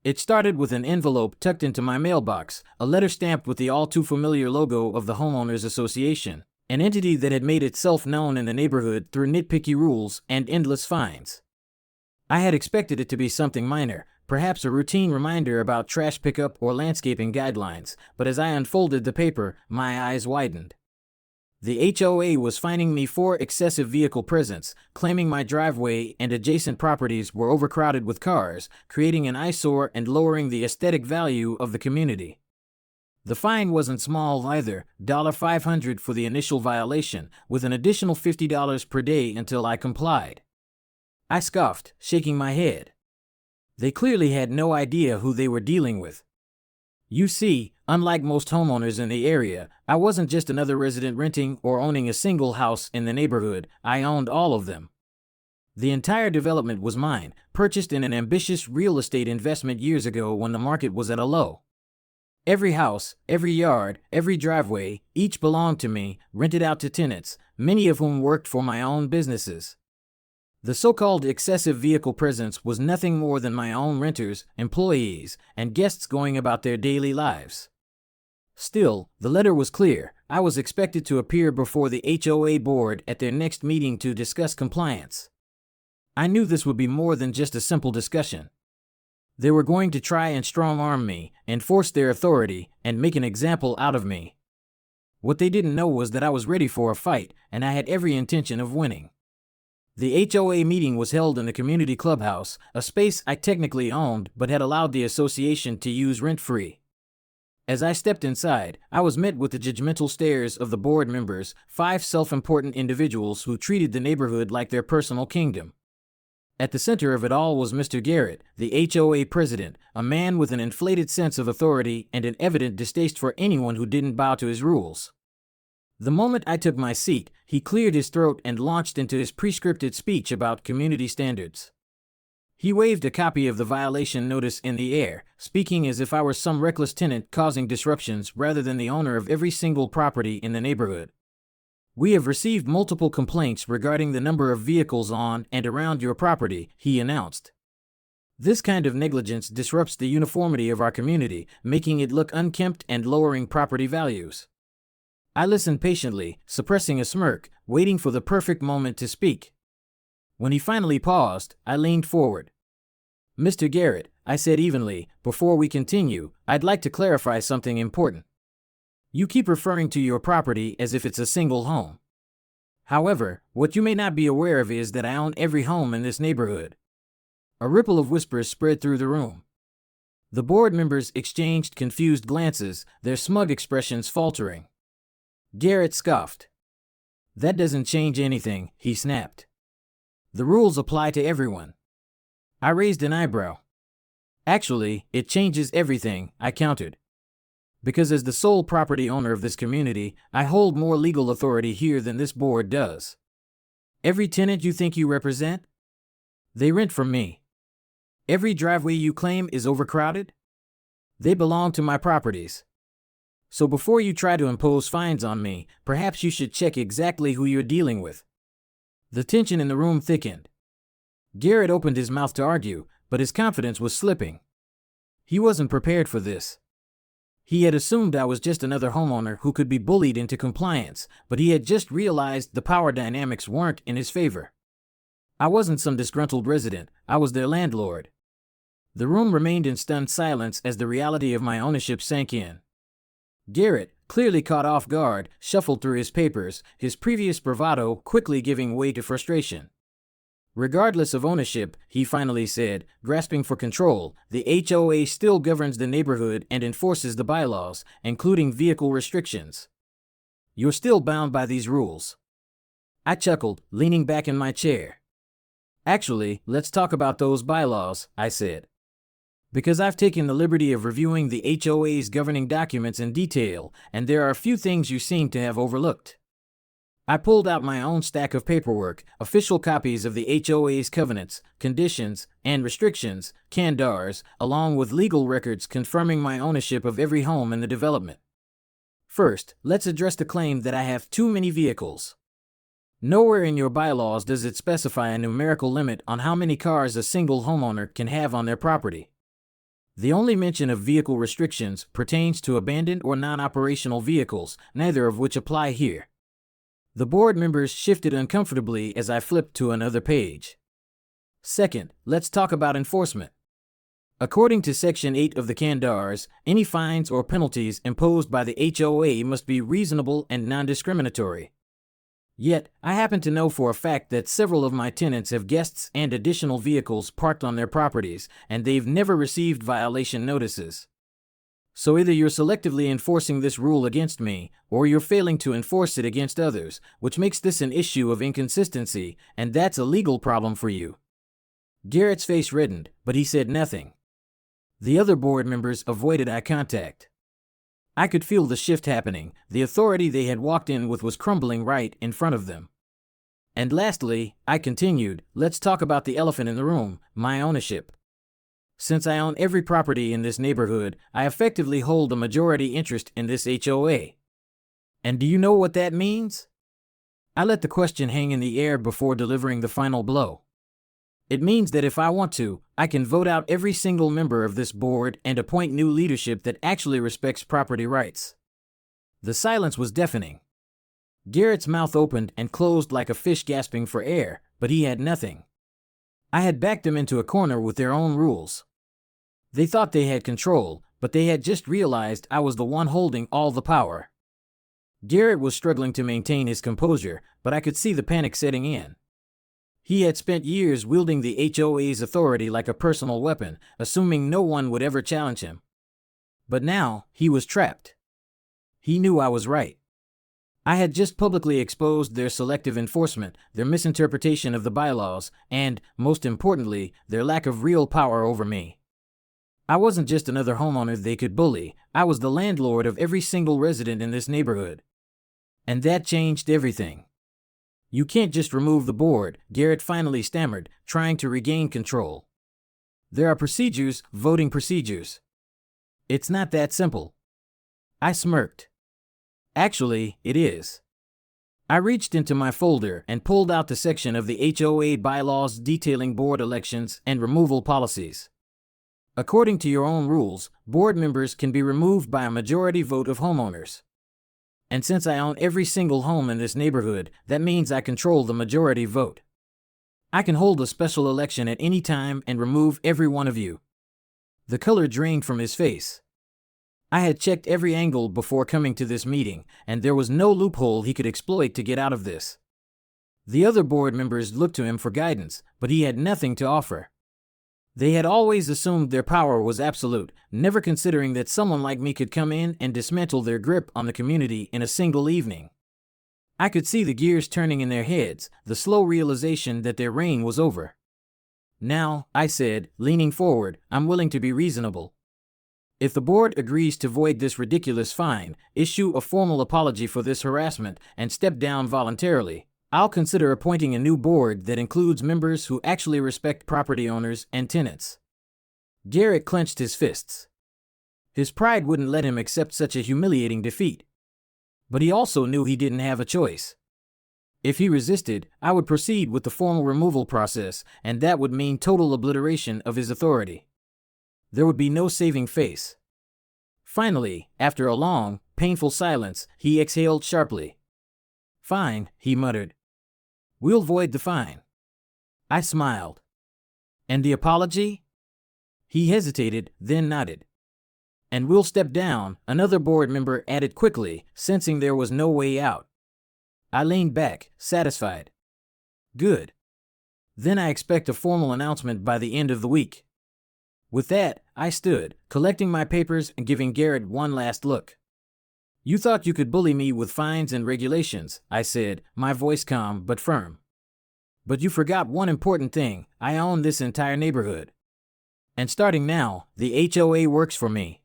It started with an envelope tucked into my mailbox, a letter stamped with the all-too-familiar logo of the Homeowners Association, an entity that had made itself known in the neighborhood through nitpicky rules and endless fines. I had expected it to be something minor, perhaps a routine reminder about trash pickup or landscaping guidelines, but as I unfolded the paper, my eyes widened. The HOA was fining me for excessive vehicle presence, claiming my driveway and adjacent properties were overcrowded with cars, creating an eyesore and lowering the aesthetic value of the community. The fine wasn't small either, $500 for the initial violation, with an additional $50 per day until I complied. I scoffed, shaking my head. They clearly had no idea who they were dealing with. You see, unlike most homeowners in the area, I wasn't just another resident renting or owning a single house in the neighborhood, I owned all of them. The entire development was mine, purchased in an ambitious real estate investment years ago when the market was at a low. Every house, every yard, every driveway, each belonged to me, rented out to tenants, many of whom worked for my own businesses. The so-called excessive vehicle presence was nothing more than my own renters, employees, and guests going about their daily lives. Still, the letter was clear. I was expected to appear before the HOA board at their next meeting to discuss compliance. I knew this would be more than just a simple discussion. They were going to try and strong-arm me, enforce their authority, and make an example out of me. What they didn't know was that I was ready for a fight, and I had every intention of winning. The HOA meeting was held in the community clubhouse, a space I technically owned but had allowed the association to use rent-free. As I stepped inside, I was met with the judgmental stares of the board members, 5 self-important individuals who treated the neighborhood like their personal kingdom. At the center of it all was Mr. Garrett, the HOA president, a man with an inflated sense of authority and an evident distaste for anyone who didn't bow to his rules. The moment I took my seat, he cleared his throat and launched into his pre-scripted speech about community standards. He waved a copy of the violation notice in the air, speaking as if I were some reckless tenant causing disruptions rather than the owner of every single property in the neighborhood. We have received multiple complaints regarding the number of vehicles on and around your property, he announced. This kind of negligence disrupts the uniformity of our community, making it look unkempt and lowering property values. I listened patiently, suppressing a smirk, waiting for the perfect moment to speak. When he finally paused, I leaned forward. Mr. Garrett, I said evenly, before we continue, I'd like to clarify something important. You keep referring to your property as if it's a single home. However, what you may not be aware of is that I own every home in this neighborhood. A ripple of whispers spread through the room. The board members exchanged confused glances, their smug expressions faltering. Garrett scoffed. That doesn't change anything, he snapped. The rules apply to everyone. I raised an eyebrow. Actually, it changes everything, I countered. Because as the sole property owner of this community, I hold more legal authority here than this board does. Every tenant you think you represent? They rent from me. Every driveway you claim is overcrowded? They belong to my properties. So before you try to impose fines on me, perhaps you should check exactly who you're dealing with. The tension in the room thickened. Garrett opened his mouth to argue, but his confidence was slipping. He wasn't prepared for this. He had assumed I was just another homeowner who could be bullied into compliance, but he had just realized the power dynamics weren't in his favor. I wasn't some disgruntled resident, I was their landlord. The room remained in stunned silence as the reality of my ownership sank in. Garrett, clearly caught off guard, shuffled through his papers, his previous bravado quickly giving way to frustration. Regardless of ownership, he finally said, grasping for control, the HOA still governs the neighborhood and enforces the bylaws, including vehicle restrictions. You're still bound by these rules. I chuckled, leaning back in my chair. Actually, let's talk about those bylaws, I said. Because I've taken the liberty of reviewing the HOA's governing documents in detail, and there are a few things you seem to have overlooked. I pulled out my own stack of paperwork, official copies of the HOA's covenants, conditions, and restrictions, CANDARs, along with legal records confirming my ownership of every home in the development. First, let's address the claim that I have too many vehicles. Nowhere in your bylaws does it specify a numerical limit on how many cars a single homeowner can have on their property. The only mention of vehicle restrictions pertains to abandoned or non-operational vehicles, neither of which apply here. The board members shifted uncomfortably as I flipped to another page. Second, let's talk about enforcement. According to Section 8 of the Candars, any fines or penalties imposed by the HOA must be reasonable and non-discriminatory. Yet, I happen to know for a fact that several of my tenants have guests and additional vehicles parked on their properties, and they've never received violation notices. So either you're selectively enforcing this rule against me, or you're failing to enforce it against others, which makes this an issue of inconsistency, and that's a legal problem for you. Garrett's face reddened, but he said nothing. The other board members avoided eye contact. I could feel the shift happening. The authority they had walked in with was crumbling right in front of them. And lastly, I continued, let's talk about the elephant in the room, my ownership. Since I own every property in this neighborhood, I effectively hold a majority interest in this HOA. And do you know what that means? I let the question hang in the air before delivering the final blow. It means that if I want to, I can vote out every single member of this board and appoint new leadership that actually respects property rights. The silence was deafening. Garrett's mouth opened and closed like a fish gasping for air, but he had nothing. I had backed them into a corner with their own rules. They thought they had control, but they had just realized I was the one holding all the power. Garrett was struggling to maintain his composure, but I could see the panic setting in. He had spent years wielding the HOA's authority like a personal weapon, assuming no one would ever challenge him. But now, he was trapped. He knew I was right. I had just publicly exposed their selective enforcement, their misinterpretation of the bylaws, and, most importantly, their lack of real power over me. I wasn't just another homeowner they could bully, I was the landlord of every single resident in this neighborhood. And that changed everything. You can't just remove the board, Garrett finally stammered, trying to regain control. There are procedures, voting procedures. It's not that simple. I smirked. Actually, it is. I reached into my folder and pulled out the section of the HOA bylaws detailing board elections and removal policies. According to your own rules, board members can be removed by a majority vote of homeowners. And since I own every single home in this neighborhood, that means I control the majority vote. I can hold a special election at any time and remove every one of you. The color drained from his face. I had checked every angle before coming to this meeting, and there was no loophole he could exploit to get out of this. The other board members looked to him for guidance, but he had nothing to offer. They had always assumed their power was absolute, never considering that someone like me could come in and dismantle their grip on the community in a single evening. I could see the gears turning in their heads, the slow realization that their reign was over. Now, I said, leaning forward, I'm willing to be reasonable. If the board agrees to void this ridiculous fine, issue a formal apology for this harassment, and step down voluntarily, I'll consider appointing a new board that includes members who actually respect property owners and tenants. Garrett clenched his fists. His pride wouldn't let him accept such a humiliating defeat. But he also knew he didn't have a choice. If he resisted, I would proceed with the formal removal process, and that would mean total obliteration of his authority. There would be no saving face. Finally, after a long, painful silence, he exhaled sharply. Fine, he muttered. We'll void the fine. I smiled. And the apology? He hesitated, then nodded. And we'll step down, another board member added quickly, sensing there was no way out. I leaned back, satisfied. Good. Then I expect a formal announcement by the end of the week. With that, I stood, collecting my papers and giving Garrett one last look. You thought you could bully me with fines and regulations, I said, my voice calm but firm. But you forgot one important thing, I own this entire neighborhood. And starting now, the HOA works for me.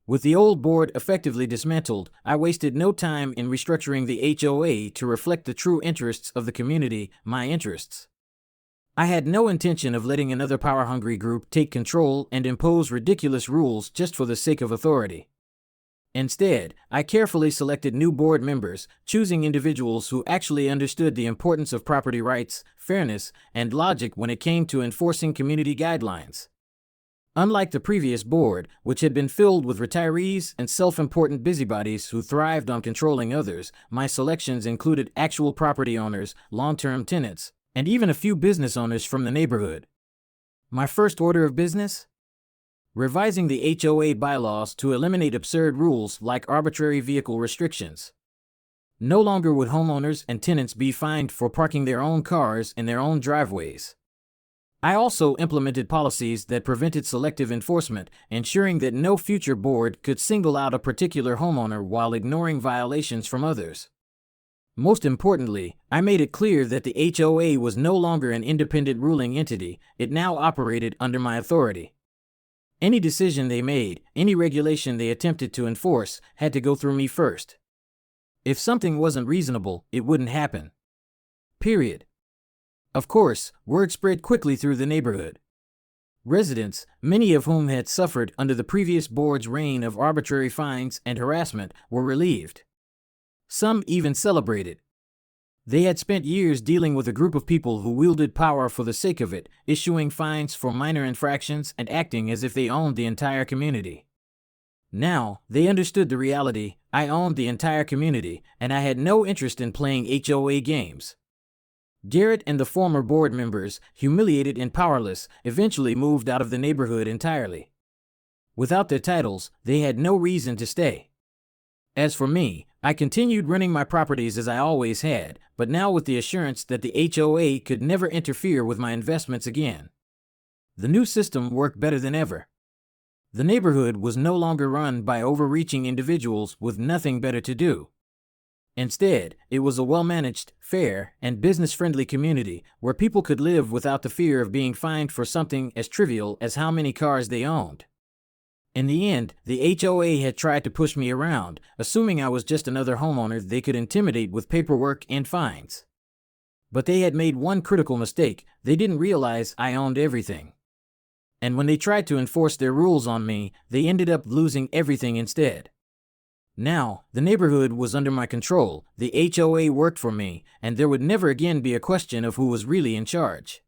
With the old board effectively dismantled, I wasted no time in restructuring the HOA to reflect the true interests of the community, my interests. I had no intention of letting another power-hungry group take control and impose ridiculous rules just for the sake of authority. Instead, I carefully selected new board members, choosing individuals who actually understood the importance of property rights, fairness, and logic when it came to enforcing community guidelines. Unlike the previous board, which had been filled with retirees and self-important busybodies who thrived on controlling others, my selections included actual property owners, long-term tenants, and even a few business owners from the neighborhood. My first order of business? Revising the HOA bylaws to eliminate absurd rules like arbitrary vehicle restrictions. No longer would homeowners and tenants be fined for parking their own cars in their own driveways. I also implemented policies that prevented selective enforcement, ensuring that no future board could single out a particular homeowner while ignoring violations from others. Most importantly, I made it clear that the HOA was no longer an independent ruling entity. It now operated under my authority. Any decision they made, any regulation they attempted to enforce, had to go through me first. If something wasn't reasonable, it wouldn't happen. Period. Of course, word spread quickly through the neighborhood. Residents, many of whom had suffered under the previous board's reign of arbitrary fines and harassment, were relieved. Some even celebrated. They had spent years dealing with a group of people who wielded power for the sake of it, issuing fines for minor infractions and acting as if they owned the entire community. Now, they understood the reality. I owned the entire community, and I had no interest in playing HOA games. Garrett and the former board members, humiliated and powerless, eventually moved out of the neighborhood entirely. Without their titles, they had no reason to stay. As for me, I continued running my properties as I always had, but now with the assurance that the HOA could never interfere with my investments again. The new system worked better than ever. The neighborhood was no longer run by overreaching individuals with nothing better to do. Instead, it was a well-managed, fair, and business-friendly community where people could live without the fear of being fined for something as trivial as how many cars they owned. In the end, the HOA had tried to push me around, assuming I was just another homeowner they could intimidate with paperwork and fines. But they had made one critical mistake. They didn't realize I owned everything. And when they tried to enforce their rules on me, they ended up losing everything instead. Now, the neighborhood was under my control, the HOA worked for me, and there would never again be a question of who was really in charge.